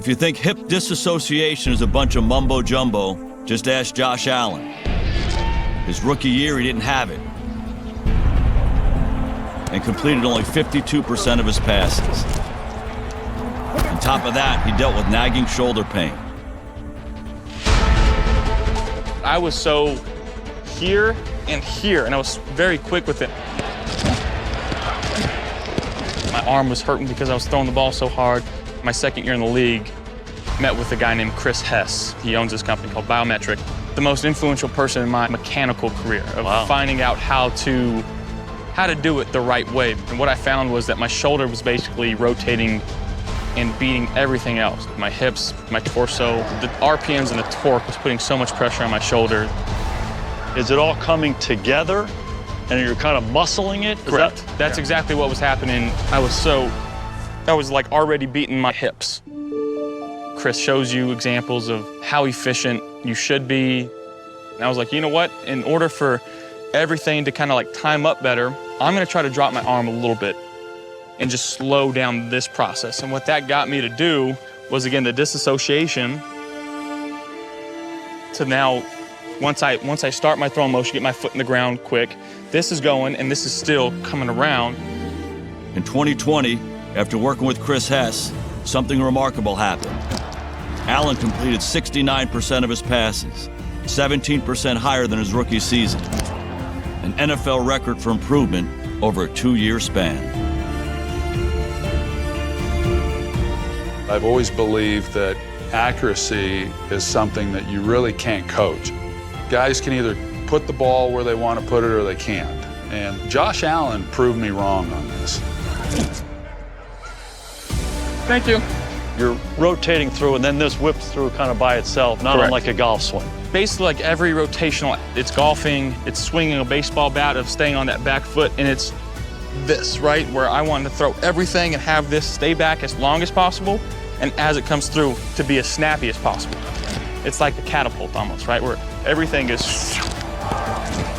If you think hip disassociation is a bunch of mumbo-jumbo, just ask Josh Allen. His rookie year, he didn't have it, and completed only 52% of his passes. On top of that, he dealt with nagging shoulder pain. I was so here, and I was very quick with it. My arm was hurting because I was throwing the ball so hard. My second year in the league, met with a guy named Chris Hess. He owns this company called Biometric. The most influential person in my mechanical career of finding out how to do it the right way. And what I found was that my shoulder was basically rotating and beating everything else. My hips, my torso, the RPMs and the torque was putting so much pressure on my shoulder. Is it all coming together and you're kind of muscling it? Correct. That's exactly what was happening. I was like already beating my hips. Chris shows you examples of how efficient you should be. And I was like, you know what? In order for everything to kind of like time up better, I'm gonna try to drop my arm a little bit and just slow down this process. And what that got me to do was, again, the disassociation to now, once I start my throwing motion, get my foot in the ground quick, this is going and this is still coming around. In 2020, after working with Chris Hess, something remarkable happened. Allen completed 69% of his passes, 17% higher than his rookie season. An NFL record for improvement over a 2-year span. I've always believed that accuracy is something that you really can't coach. Guys can either put the ball where they want to put it or they can't. And Josh Allen proved me wrong on this. Thank you. You're rotating through and then this whips through kind of by itself, not unlike a golf swing. Basically, like every rotational, it's golfing, it's swinging a baseball bat, of staying on that back foot, and it's this, right? Where I want to throw everything and have this stay back as long as possible, and as it comes through, to be as snappy as possible. It's like a catapult almost, right? Where everything is,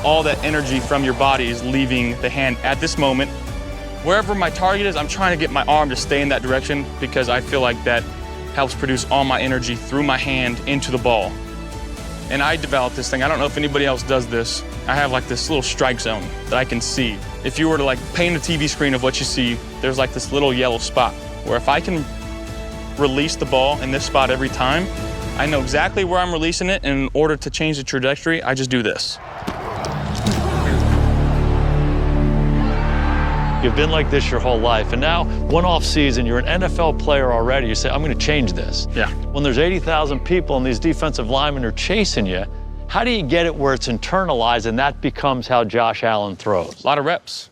all that energy from your body is leaving the hand at this moment. Wherever my target is, I'm trying to get my arm to stay in that direction because I feel like that helps produce all my energy through my hand into the ball. And I developed this thing. I don't know if anybody else does this. I have like this little strike zone that I can see. If you were to like paint a TV screen of what you see, there's like this little yellow spot where if I can release the ball in this spot every time, I know exactly where I'm releasing it, and in order to change the trajectory, I just do this. You've been like this your whole life, and now, one off season, you're an NFL player already. You say, I'm going to change this. Yeah. When there's 80,000 people and these defensive linemen are chasing you, how do you get it where it's internalized and that becomes how Josh Allen throws? A lot of reps,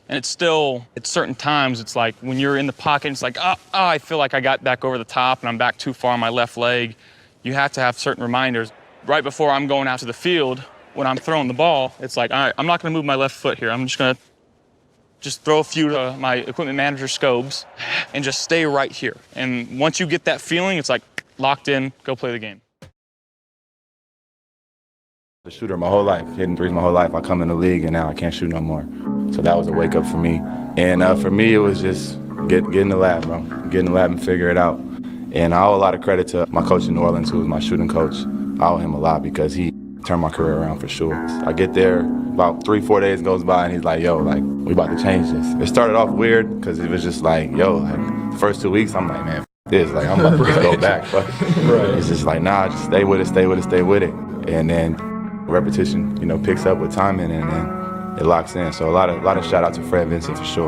And it's still, at certain times, it's like when you're in the pocket, it's like, I feel like I got back over the top and I'm back too far on my left leg. You have to have certain reminders. Right before I'm going out to the field, when I'm throwing the ball, it's like, all right, I'm not going to move my left foot here. I'm just going to throw a few to my equipment manager scopes and just stay right here. And once you get that feeling, it's like locked in, go play the game. A shooter my whole life, hitting threes my whole life. I come in the league and now I can't shoot no more. So that was a wake up for me. And for me, it was just get in the lab, bro. Get in the lab and figure it out. And I owe a lot of credit to my coach in New Orleans, who was my shooting coach. I owe him a lot because he turned my career around for sure. I get there, about 3-4 days goes by, and he's like, yo, like, we about to change this. It started off weird because it was just like, yo, like, the first 2 weeks, I'm like, man, this, like, I'm about to just go back. But it's just like, nah, just stay with it, stay with it, stay with it. And then repetition, picks up with timing, and then it locks in. So a lot of shout out to Fred Vincent for sure.